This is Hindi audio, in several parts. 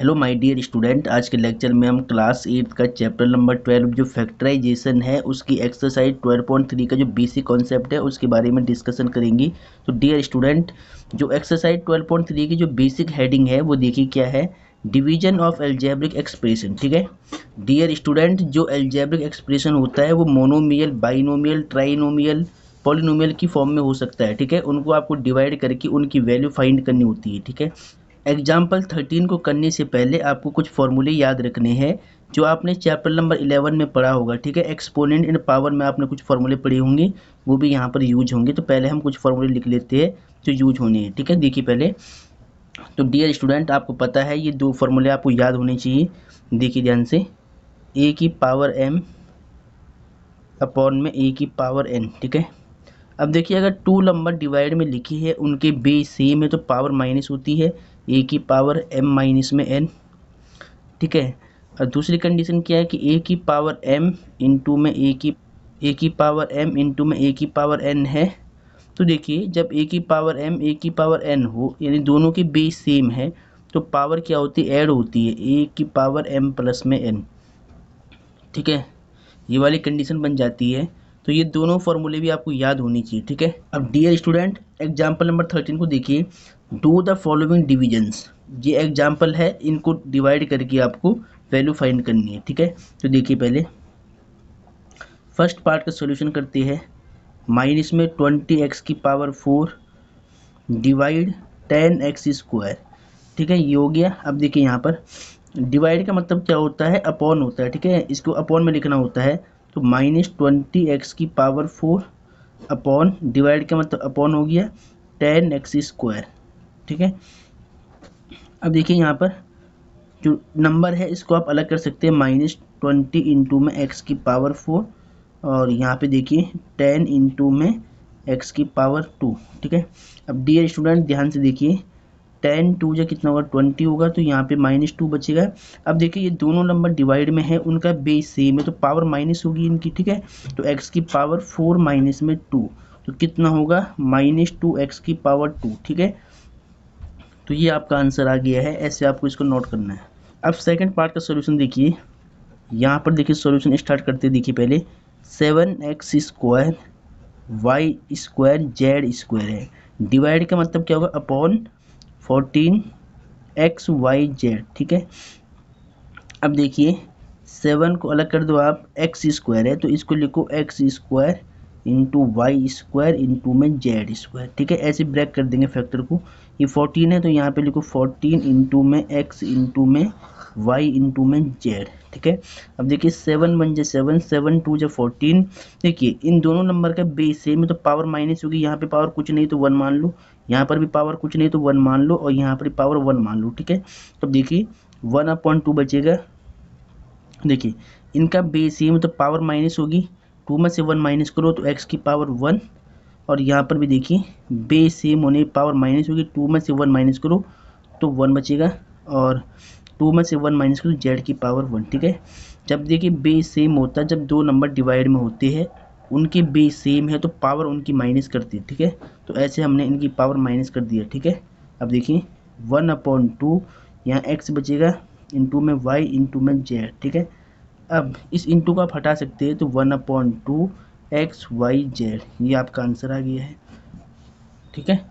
हेलो माय डियर स्टूडेंट, आज के लेक्चर में हम क्लास 8 का चैप्टर नंबर 12 जो फैक्टराइजेशन है उसकी एक्सरसाइज 12.3 का जो बेसिक कॉन्सेप्ट है उसके बारे में डिस्कशन करेंगे। तो डियर स्टूडेंट, जो एक्सरसाइज 12.3 की जो बेसिक हेडिंग है वो देखिए क्या है, डिवीजन ऑफ एल्जेब्रिक एक्सप्रेशन। ठीक है डियर स्टूडेंट, जो एल्जेब्रिक एक्सप्रेशन होता है वो मोनोमियल, बाइनोमियल, ट्राइनोमियल, पॉलिनोमियल की फॉर्म में हो सकता है। ठीक है, उनको आपको डिवाइड करके उनकी वैल्यू फाइंड करनी होती है। ठीक है, एग्जाम्पल 13 को करने से पहले आपको कुछ फॉर्मूले याद रखने हैं जो आपने चैप्टर नंबर 11 में पढ़ा होगा। ठीक है, एक्सपोनेंट इन पावर में आपने कुछ फॉर्मूले पढ़े होंगे, वो भी यहाँ पर यूज होंगे। तो पहले हम कुछ फॉर्मूले लिख लेते हैं जो यूज होने हैं। ठीक है, देखिए पहले तो डियर स्टूडेंट, आपको पता है ये दो फॉर्मूले आपको याद होने चाहिए। देखिए ध्यान से, ए की पावर एम अपॉन में ए की पावर एन। ठीक है, अब देखिए अगर टू नंबर डिवाइड में लिखी है उनके बेस सेम है तो पावर माइनस होती है, ए की पावर एम माइनस में एन। ठीक है, और दूसरी कंडीशन क्या है कि ए की पावर एम इंटू में ए की पावर एम इंटू में ए की पावर एन है। तो देखिए जब ए की पावर एम ए की पावर एन हो यानी दोनों की बेस सेम है तो पावर क्या होती है, ऐड होती है, ए की पावर एम प्लस में एन। ठीक है, ये वाली कंडीशन बन जाती है। तो ये दोनों फॉर्मूले भी आपको याद होनी चाहिए। ठीक है, अब डियर स्टूडेंट एग्जाम्पल नंबर 13 को देखिए, डू द फॉलोइंग डिविजन्स। ये एग्जाम्पल है, इनको डिवाइड करके आपको वैल्यू फाइंड करनी है। ठीक है, तो देखिए पहले फर्स्ट पार्ट का सॉल्यूशन करते हैं। माइनस में 20x की पावर 4 डिवाइड 10x स्क्वायर। ठीक है, ये हो गया। अब देखिए यहाँ पर डिवाइड का मतलब क्या होता है, अपॉन होता है। ठीक है, इसको अपॉन में लिखना होता है। तो -20x की पावर 4 अपॉन, डिवाइड का मतलब अपॉन हो गया 10x स्क्वायर। ठीक है, अब देखिए यहाँ पर जो नंबर है इसको आप अलग कर सकते हैं, -20 इंटू में x की पावर 4 और यहाँ पे देखिए 10 इंटू में x की पावर 2। ठीक है, अब डियर स्टूडेंट ध्यान से देखिए, 10 2 जो कितना होगा 20 होगा, तो यहाँ पे -2 बचेगा। अब देखिए ये दोनों नंबर डिवाइड में है, उनका बेस सेम है तो पावर माइनस होगी इनकी। ठीक है, तो x की पावर 4 माइनस में 2 तो कितना होगा, -2x की पावर 2। ठीक है, तो ये आपका आंसर आ गया है, ऐसे आपको इसको नोट करना है। अब सेकंड पार्ट का सॉल्यूशन देखिए, यहाँ पर देखिए सॉल्यूशन स्टार्ट करते देखिए पहले 7x square Y square Z square है, डिवाइड का मतलब क्या होगा, अपॉन 14 XYZ। ठीक है, अब देखिए 7 को अलग कर दो आप, x स्क्वायर है तो इसको लिखो x square into Y square into में जेड स्क्वायर। ठीक है, ऐसे ब्रेक कर देंगे फैक्टर को। ये 14 है तो यहाँ पे लिखो 14 इंटू में x इंटू में y इंटू में z। ठीक है, अब देखिए 7 बन जाए 7, 7 2 जो 14। देखिए इन दोनों नंबर का बेस सेम है तो पावर माइनस होगी, यहाँ पे पावर कुछ नहीं तो 1 मान लो, यहाँ पर भी पावर कुछ नहीं तो 1 मान लो और यहाँ पर पावर 1 मान लो। ठीक है, तो देखिए 1/2 बचेगा। देखिए इनका बेस सेम तो पावर माइनस होगी, 2 में से 1 माइनस करो तो x की पावर 1 और यहाँ पर भी देखिए बेस सेम होने पावर माइनस होगी, 2 में से 1 माइनस करो तो 1 बचेगा और 2 में से 1 माइनस करो z की पावर 1। ठीक है, जब देखिए बेस सेम होता है, जब दो नंबर डिवाइड में होते हैं उनके बेस सेम है तो पावर उनकी माइनस करती है। ठीक है, तो ऐसे हमने इनकी पावर माइनस कर दिया। ठीक है, अब देखिए 1/2 यहाँ x बचेगा इंटू में y इंटू में z। ठीक है, अब इस इंटू को आप हटा सकते हैं तो 1/2 XYZ, ये आपका आंसर आ गया है। ठीक है,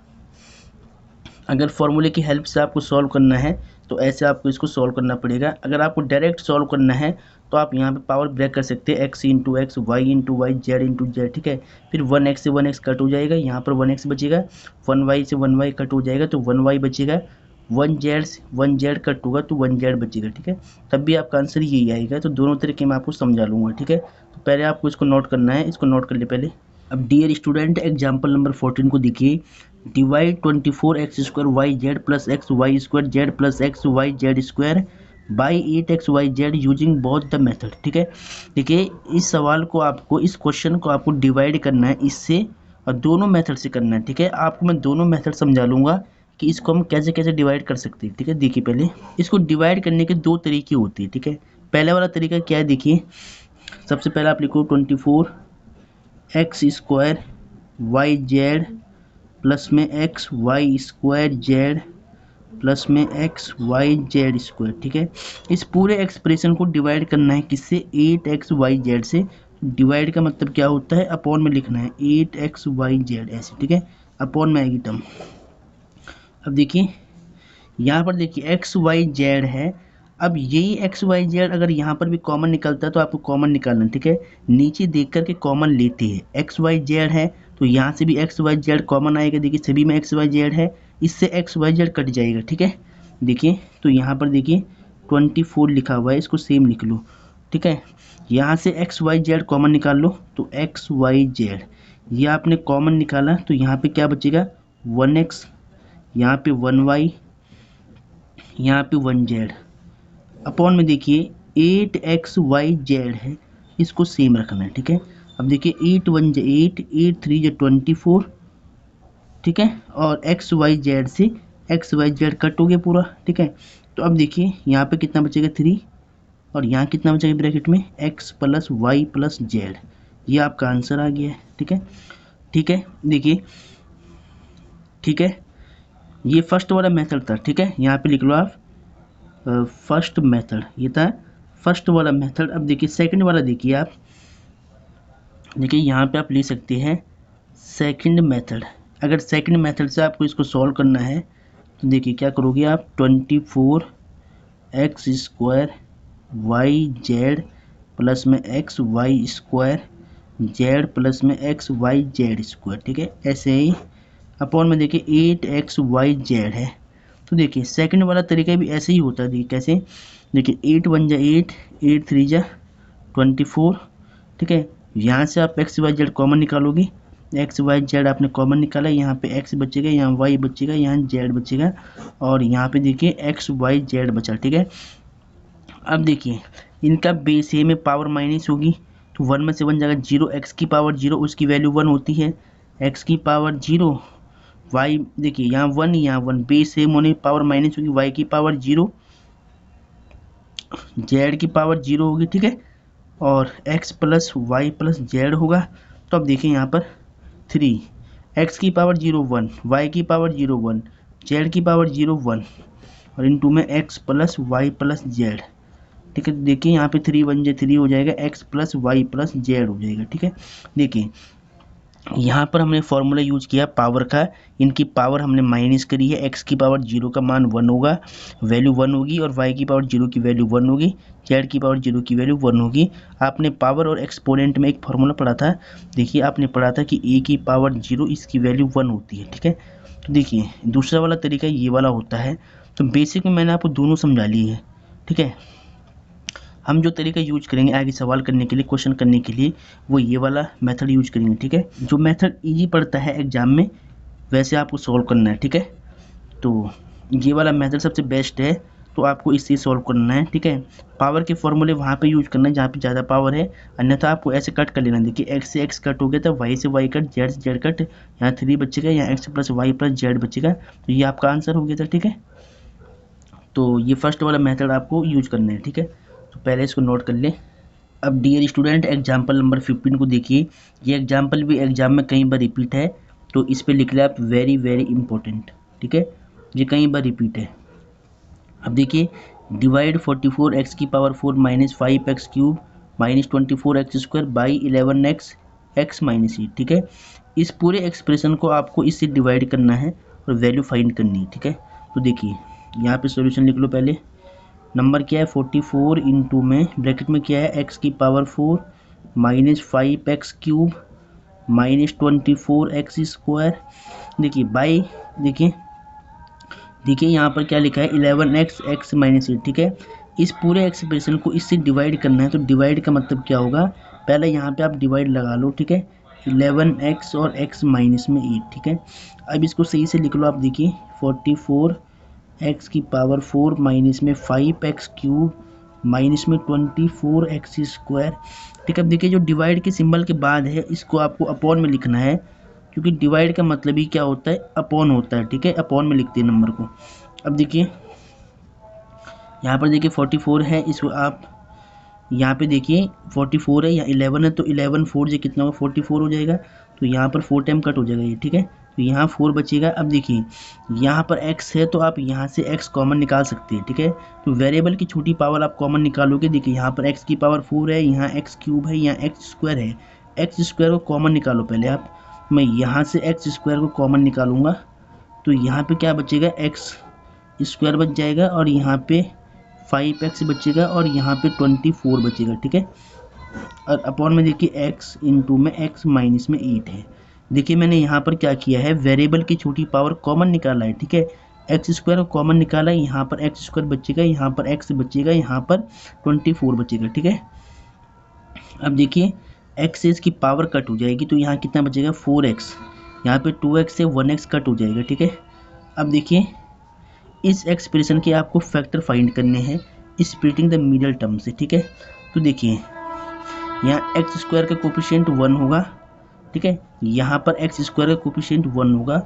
अगर फॉर्मूले की हेल्प से आपको सॉल्व करना है तो ऐसे आपको इसको सॉल्व करना पड़ेगा। अगर आपको डायरेक्ट सॉल्व करना है तो आप यहाँ पे पावर ब्रेक कर सकते हैं, x into X, Y into Y, Z into Z. ठीक है, फिर 1x से 1x कट हो जाएगा, यहाँ पर 1x बचेगा, 1y से 1y कट हो जाएगा तो 1y बचेगा, 1z से 1z कट होगा तो 1z बचेगा। ठीक है, तब भी आपका आंसर यही आएगा। तो दोनों तरीके मैं आपको समझा लूँगा। ठीक है, तो पहले आपको इसको नोट करना है, इसको नोट कर ले पहले। अब डियर स्टूडेंट एग्जाम्पल नंबर 14 को देखिए, divide 24x square Y Z plus X Y square Z plus X Y Z square by 8XYZ using both the method. ठीक है, देखिए इस सवाल को आपको, इस क्वेश्चन को आपको डिवाइड करना है इससे और दोनों मेथड से करना है। ठीक है, आपको मैं दोनों मेथड समझा लूँगा कि इसको हम कैसे कैसे डिवाइड कर सकते हैं। ठीक है, देखिए पहले इसको डिवाइड करने के दो तरीके होते हैं। ठीक है, पहले वाला तरीका क्या है, देखिए सबसे पहले आप लिखो 24x square Y Z plus में X Y square Z plus में एक्स वाई जेड स्क्वायर, ठीक है। इस पूरे एक्सप्रेशन को डिवाइड करना है किससे, 8xyz से। डिवाइड का मतलब क्या होता है, अपॉन में लिखना है 8xyz ऐसे, ठीक है, अपॉन में आएगी टर्म। अब देखिए यहाँ पर देखिए xyz है। अब यही xyz अगर यहाँ पर भी कॉमन निकलता है तो आपको कॉमन निकालना है, ठीक है। नीचे देख करके कॉमन लेते हैं, xyz है तो यहाँ से भी xyz कॉमन आएगा। देखिए सभी में xyz है, इससे xyz कट जाएगा, ठीक है। देखिए तो यहाँ पर देखिए 24 लिखा हुआ है, इसको सेम लिख लो, ठीक है। यहाँ से xyz कॉमन निकाल लो तो xyz ये आपने कॉमन निकाला तो यहाँ पे क्या बचेगा 1x, यहाँ पे 1y, यहाँ पे 1z, अपॉन में देखिए 8xyz है, इसको सेम रखना है, ठीक है। अब देखिए 8 1 जो 8, 8 3 जो 24, ठीक है, और xyz से xyz कट हो गया पूरा, ठीक है। तो अब देखिए यहाँ पे कितना बचेगा 3, और यहाँ कितना बचेगा ब्रैकेट में x plus Y plus Z. ये आपका आंसर आ गया है, ठीक है। ठीक है देखिए, ठीक है, ये फर्स्ट वाला मेथड था, ठीक है। यहाँ पे लिख लो आप फर्स्ट मेथड, ये था फर्स्ट वाला मेथड। अब देखिए सेकंड वाला, देखिए आप देखिए यहाँ पे आप ले सकते हैं सेकंड मेथड। अगर सेकंड मेथड से आपको इसको सॉल्व करना है तो देखिए क्या करोगे आप, 24x square Y Z plus में X Y square Z plus में एक्स वाई जेड स्क्वायर, ठीक है। ऐसे ही अपॉन में देखिए 8xyz है। तो देखिए सेकंड वाला तरीका भी ऐसे ही होता है। देखिए कैसे, देखिए 8 1 जा 8, 8 3 जा 24, ठीक है। यहाँ से आप xyz कॉमन निकालोगे, xyz आपने कॉमन निकाला, यहाँ पे x बचेगा, यहाँ y बचेगा, यहाँ z बचेगा, और यहाँ पे देखिए xyz बचा, ठीक है। अब देखिए इनका बेस ए में पावर माइनस होगी तो 1 में से 1 जाएगा 0, x की पावर 0 उसकी वैल्यू 1 होती है, x की पावर 0, y देखिए यहाँ 1 यहाँ 1, बेस सेम होने पावर माइनस होगी, y की पावर 0, z की पावर 0 होगी, ठीक है, और x plus Y plus Z होगा। तो अब देखिए यहाँ पर 3, x की पावर 0 1, y की पावर 0 1, z की पावर 0 1, और इनटू में x plus Y plus Z, ठीक है। देखिए यहाँ पे 3 1 3 हो जाएगा, x plus Y plus Z हो जाएगा, ठीक है। देखिए यहाँ पर हमने फॉर्मूला यूज किया पावर का, इनकी पावर हमने माइनस करी है, x की पावर 0 का मान 1 होगा, वैल्यू 1 होगी, और y की पावर 0 की वैल्यू 1 होगी, z की पावर 0 की वैल्यू 1 होगी। आपने पावर और एक्सपोनेंट में एक फार्मूला पढ़ा था, देखिए आपने पढ़ा था कि a की पावर 0 इसकी वैल्यू 1 होती है, ठीक है। तो देखिए दूसरा वाला तरीका ये वाला होता है। तो बेसिक में मैंने आपको दोनों समझा लिए है, ठीक है। हम जो तरीका यूज करेंगे आगे सवाल करने के लिए, क्वेश्चन करने के लिए, वो ये वाला मेथड यूज करेंगे, ठीक है। जो मेथड इजी पड़ता है एग्जाम में वैसे आपको सॉल्व करना है, ठीक है। तो ये वाला मेथड सबसे बेस्ट है, तो आपको इससे सॉल्व करना है, ठीक है। पावर के फॉर्मूले वहाँ पे यूज करना है जहाँ पे ज़्यादा पावर है, अन्यथा आपको ऐसे कट कर लेना। देखिए एक्स से एक्स कट हो गया था, वाई से वाई कट, जेड से जेड कट, यहाँ 3 बचेगा, यहाँ X plus Y plus Z बचेगा, तो ये आपका आंसर हो गया था, ठीक है। तो ये फर्स्ट वाला मेथड आपको यूज करना है, ठीक है। तो पहले इसको नोट कर लें। अब डियर स्टूडेंट एग्जाम्पल नंबर 15 को देखिए, ये एग्जाम्पल भी एग्जाम में कई बार रिपीट है, तो इस पे लिख ले आप वेरी वेरी इंपॉर्टेंट, ठीक है, ये कई बार रिपीट है। अब देखिए डिवाइड 44x की power 4 minus 5x cube minus 24x square by 11x x minus 8, ठीक है। इस पूरे एक्सप्रेशन को आपको इससे डिवाइड करना है और वैल्यू फाइंड करनी है, ठीक है। तो देखिए यहाँ पे सॉल्यूशन लिख लो। पहले नंबर क्या है 44 इंटू में ब्रैकेट में क्या है x की power 4 minus 5x cube minus 24x square, देखिए बाई देखिए यहाँ पर क्या लिखा है 11x x माइनस 8, ठीक है। इस पूरे एक्सप्रेशन को इससे डिवाइड करना है, तो डिवाइड का मतलब क्या होगा, पहले यहाँ पे आप डिवाइड लगा लो, ठीक है, 11x और x माइनस में 8, ठीक है। अब इसको सही से लिख लो आप। देखिए 44x की पावर 4 माइनस में 5x क्यूब माइनस में 24x स्क्वायर, ठीक है। अब देखिए जो डिवाइड के सिंबल के बाद है इसको आपको अपॉन में लिखना है, क्योंकि डिवाइड का मतलब ही क्या होता है, अपॉन होता है, ठीक है। अपॉन में लिखते हैं नंबर को। अब देखिए यहाँ पर देखिए 44 है, इसको आप यहाँ पे देखिए 44 है, यहाँ 11 है, तो 11 4 से कितना होगा 44 हो जाएगा, तो यहाँ पर 4 टाइम कट हो जाएगा ये, ठीक है। तो यहाँ 4 बचेगा। अब देखिए यहाँ पर x है तो आप यहाँ से x कॉमन निकाल सकते हैं, ठीक है। तो वेरिएबल की छोटी पावर आप कॉमन निकालोगे। देखिए यहाँ पर x की पावर 4 है, यहाँ x क्यूब है, यहाँ x स्क्वायर है। x स्क्वायर को कॉमन निकालो पहले आप। मैं यहाँ से x स्क्वायर को कॉमन निकालूंगा तो यहाँ पे क्या बचेगा, x स्क्वायर बच जाएगा और यहाँ पे 5x बचेगा और यहाँ पे 24 बचेगा, ठीक है। और अपॉन में देखिए x इंटू में x माइनस में 8 है। देखिए मैंने यहाँ पर क्या किया है, वेरिएबल की छोटी पावर कॉमन निकाला है, ठीक है। एक्स स्क्वायर कॉमन निकाला है, यहाँ पर एक्स स्क्वायर बचेगा, यहाँ पर एक्स बचेगा, यहाँ पर 24 बचेगा, ठीक है। अब देखिए एक्स से इसकी पावर कट हो जाएगी तो यहाँ कितना बचेगा 4x, यहाँ पे 2x से 1x कट हो जाएगा, ठीक है। अब देखिए इस एक्सप्रेशन के आपको फैक्टर फाइंड करने हैं स्प्लिटिंग द मिडल टर्म से, ठीक है। तो देखिए यहाँ एक्स स्क्वायर का कोफिशिएंट 1 होगा, ठीक है। यहाँ पर एक्स स्क्वायर का कोफिशिएंट 1 होगा,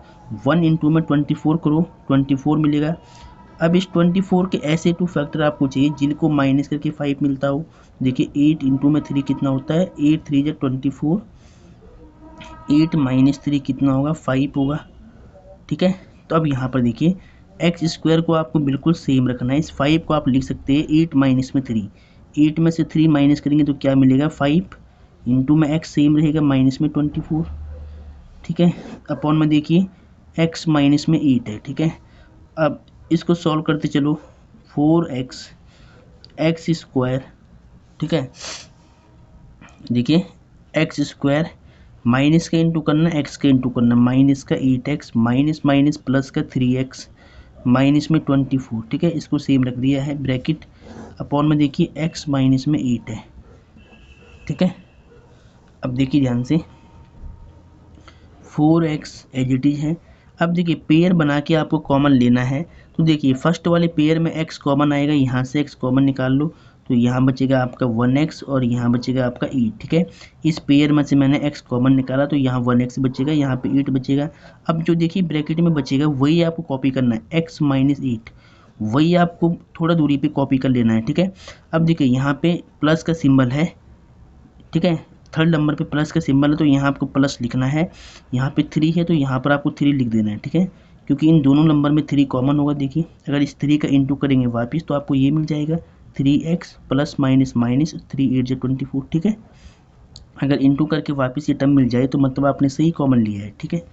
1 इंटू में 24 करो, 24 मिलेगा। अब इस 24 के ऐसे 2 फैक्टर आपको चाहिए जिनको माइनस करके 5 मिलता हो। देखिए 8 इंटू में 3 कितना होता है, 8 3 जा 24, 8 माइनस 3 कितना होगा 5 होगा, ठीक है। तो अब यहाँ पर देखिए एक्स स्क्वायर को आपको बिल्कुल सेम रखना है। इस 5 को आप लिख सकते हैं 8 माइनस में 3, 8 में से 3 माइनस करेंगे तो क्या मिलेगा 5 इंटू में x सेम रहेगा माइनस में 24, ठीक है। अपॉन में देखिए x माइनस में 8 है, ठीक है। अब इसको सॉल्व करते चलो, 4x एक्स स्क्वायर, ठीक है। देखिए एक्स स्क्वायर माइनस का इंटू करना, एक्स का इंटू करना, माइनस का 8x माइनस माइनस प्लस का 3x माइनस में 24, ठीक है। इसको सेम रख दिया है ब्रैकेट। अपॉन में देखिए x माइनस में 8 है, ठीक है। अब देखिए ध्यान से 4x एज इट इज है। अब देखिए पेयर बना के आपको कॉमन लेना है। तो देखिए फर्स्ट वाले पेयर में x कॉमन आएगा, यहाँ से x कॉमन निकाल लो तो यहाँ बचेगा आपका 1x और यहाँ बचेगा आपका 8, ठीक है। इस पेयर में से मैंने x कॉमन निकाला तो यहाँ 1x बचेगा, यहाँ पे 8 बचेगा। अब जो देखिए ब्रैकेट में बचेगा वही आपको कॉपी करना है, x माइनस 8 वही आपको थोड़ा दूरी पे कॉपी कर लेना है, ठीक है। अब देखिए यहाँ पे प्लस का सिंबल है, ठीक है। थर्ड नंबर पे प्लस का सिंबल है तो यहाँ आपको प्लस लिखना है। यहाँ पे 3 है तो यहाँ पर आपको 3 लिख देना है, ठीक है, क्योंकि इन दोनों नंबर में 3 कॉमन होगा। देखिए अगर इस 3 का इंटू करेंगे वापस तो आपको ये मिल जाएगा 3x प्लस माइनस माइनस 3 8 जा 24, ठीक है। अगर इंटू करके वापस ये टर्म मिल जाए तो मतलब आपने सही कॉमन लिया है, ठीक है।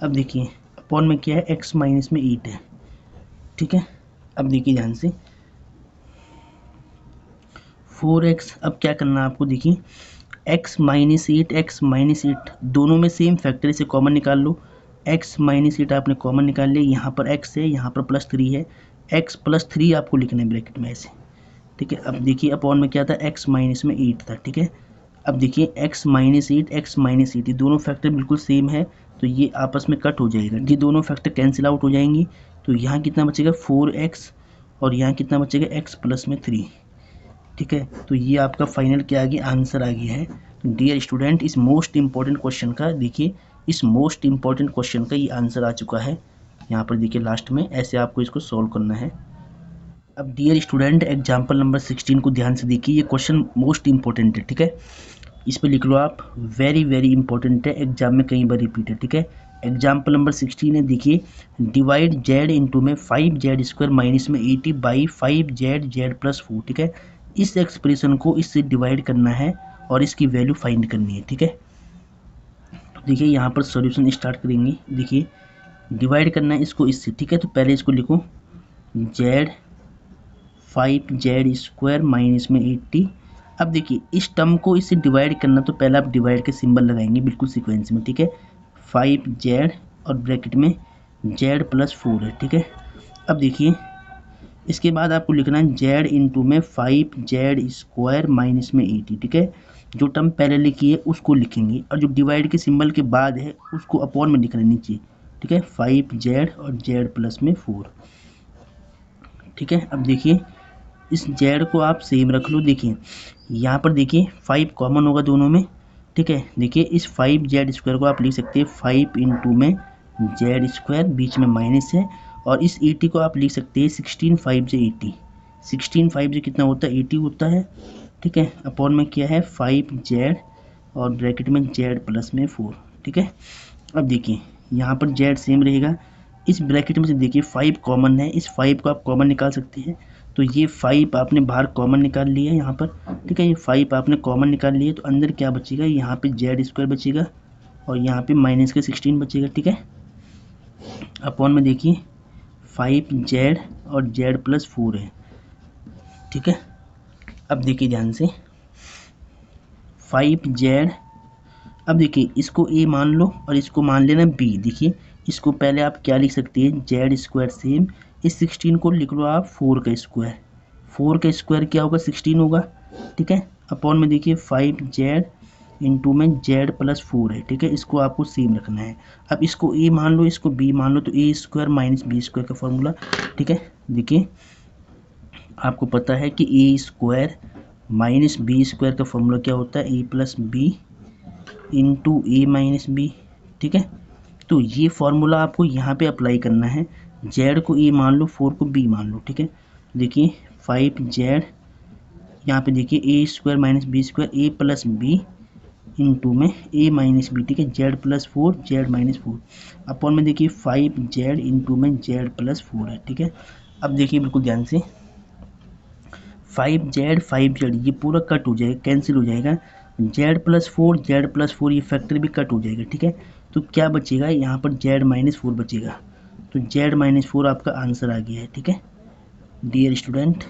अब देखिए अपॉन में क्या है, x माइनस में 8 है, ठीक है। अब देखिए ध्यान से 4x, अब क्या करना है आपको, देखिए x माइनस 8 एक्स माइनस 8 दोनों में सेम फैक्टर से कॉमन निकाल लो। x माइनस 8 आपने कॉमन निकाल लिया, यहाँ पर x है, यहाँ पर प्लस 3 है, x प्लस 3 आपको लिखना है ब्रैकेट में ऐसे, ठीक है। अब देखिए अपॉन में क्या था, x माइनस में 8 था, ठीक है। अब देखिए x माइनस 8 एक्स माइनस 8 ये दोनों फैक्टर बिल्कुल सेम है तो ये आपस में कट हो जाएगा, ये दोनों फैक्टर कैंसिल आउट हो जाएंगी। तो यहाँ कितना बचेगा 4x और यहाँ कितना बचेगा x प्लस में 3, ठीक है। तो ये आपका फाइनल क्या आ गया, आंसर आ गया है। डियर स्टूडेंट इस मोस्ट इंपॉर्टेंट क्वेश्चन का, देखिए इस मोस्ट इंपॉर्टेंट क्वेश्चन का ये आंसर आ चुका है। यहाँ पर देखिए लास्ट में ऐसे आपको इसको सॉल्व करना है। अब डियर स्टूडेंट एग्जाम्पल नंबर 16 को ध्यान से देखिए, ये क्वेश्चन मोस्ट इंपॉर्टेंट है, ठीक है। इस पर लिख लो आप, वेरी वेरी इंपॉर्टेंट है, एग्जाम में कई बार रिपीट है, ठीक है। एग्जाम्पल नंबर 16 है, देखिए डिवाइड z इंटू में 5z स्क्वायर माइनस में 80 बाई 5z z प्लस 4, ठीक है। इस एक्सप्रेशन को इससे डिवाइड करना है और इसकी वैल्यू फाइंड करनी है, ठीक है। तो देखिए यहाँ पर सॉल्यूशन स्टार्ट करेंगे। देखिए डिवाइड करना है इसको इससे, ठीक है। तो पहले इसको लिखो z 5z स्क्वायर माइनस में 80। अब देखिए इस टर्म को इससे डिवाइड करना तो पहले आप डिवाइड के सिंबल लगाएंगे बिल्कुल सीक्वेंस में, ठीक है। 5z और ब्रैकेट में z प्लस 4 है, ठीक है। अब देखिए इसके बाद आपको लिखना है z इंटू में 5z स्क्वायर माइनस में 80, ठीक है। जो टर्म पहले लिखी है उसको लिखेंगे और जो डिवाइड के सिंबल के बाद है उसको अपॉन में लिखना है नीचे, ठीक है। 5z और z प्लस में 4, ठीक है। अब देखिए इस z को आप सेम रख लो। देखिए यहाँ पर देखिए 5 कॉमन होगा दोनों में, ठीक है। देखिए इस 5z स्क्वायर को आप लिख सकते हैं 5 इंटू में z स्क्वायर, बीच में माइनस है, और इस 80 को आप लिख सकते हैं 16 5 से 80, 16 5 से कितना होता है 80 होता है, ठीक है। अपॉन में क्या है 5z और ब्रैकेट में z प्लस में 4, ठीक है। अब देखिए यहाँ पर जेड सेम रहेगा। इस ब्रैकेट में से देखिए 5 कॉमन है, इस 5 को आप कॉमन निकाल सकते हैं। तो ये 5 आपने बाहर कॉमन निकाल लिया यहाँ पर, ठीक है। ये 5 आपने कॉमन निकाल लिए, तो अंदर क्या बचेगा, यहाँ पे जेड स्क्वायर बचेगा और यहाँ पे माइनस के 16 बचेगा, ठीक है। अपॉन में देखिए 5 जेड और जेड प्लस 4 है, ठीक है। अब देखिए ध्यान से 5 जेड, अब देखिए इसको ए मान लो और इसको मान लेना बी। देखिए इसको पहले आप क्या लिख सकते हैं, जेड स्क्वायर सेम, इस 16 को लिख लो आप 4 का स्क्वायर, 4 का स्क्वायर क्या होगा 16 होगा, ठीक है। अपॉन में देखिए 5 जेड इंटू में जेड प्लस 4 है, ठीक है। इसको आपको सेम रखना है। अब इसको ए मान लो, इसको बी मान लो, तो ए स्क्वायर माइनस बी स्क्वायर का फॉर्मूला, ठीक है। देखिए आपको पता है कि ए स्क्वायर माइनस बी स्क्वायर का फॉर्मूला क्या होता है, ए प्लस बी इंटू ए माइनस बी, ठीक है। तो ये फॉर्मूला आपको यहाँ पे अप्लाई करना है। जेड को ए मान लो, 4 को बी मान लो, ठीक है। देखिए 5 जेड, यहाँ पे देखिए ए स्क्वायर माइनस बी स्क्वायर, ए प्लस बी इंटू में ए माइनस बी, ठीक है। Z plus 4 Z minus 4 upon में देखिए 5 जेड इंटू में जेड प्लस 4 है, ठीक है। अब देखिए बिल्कुल ध्यान से 5 जेड 5 जेड ये पूरा कट हो जाएगा, कैंसिल हो जाएगा। जेड प्लस 4 ये फैक्टर भी कट हो जाएगा, ठीक है। तो क्या बचेगा यहाँ पर, जेड माइनस 4 बचेगा। तो जेड माइनस 4 आपका आंसर आ गया है, ठीक है। डियर स्टूडेंट,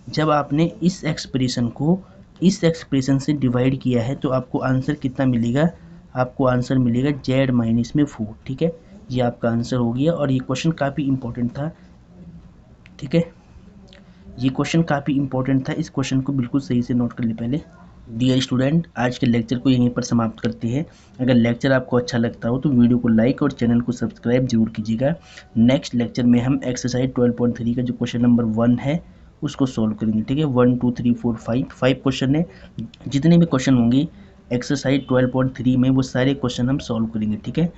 जब आपने इस एक्सप्रेशन को इस एक्सप्रेशन से डिवाइड किया है तो आपको आंसर कितना मिलेगा, आपको आंसर मिलेगा जेड माइनस में 4, ठीक है। ये आपका आंसर हो गया और ये क्वेश्चन काफ़ी इंपॉर्टेंट था, ठीक है। ये क्वेश्चन काफ़ी इंपॉर्टेंट था, इस क्वेश्चन को बिल्कुल सही से नोट कर ले पहले। डियर स्टूडेंट, आज के लेक्चर को यहीं पर समाप्त करते हैं। अगर लेक्चर आपको अच्छा लगता हो तो वीडियो को लाइक और चैनल को सब्सक्राइब जरूर कीजिएगा। नेक्स्ट लेक्चर में हम एक्सरसाइज 12.3 का जो क्वेश्चन नंबर 1 है उसको सॉल्व करेंगे, ठीक है। 1 2 3 4 5 क्वेश्चन है। जितने भी क्वेश्चन होंगे एक्सरसाइज 12.3 में वो सारे क्वेश्चन हम सॉल्व करेंगे, ठीक है।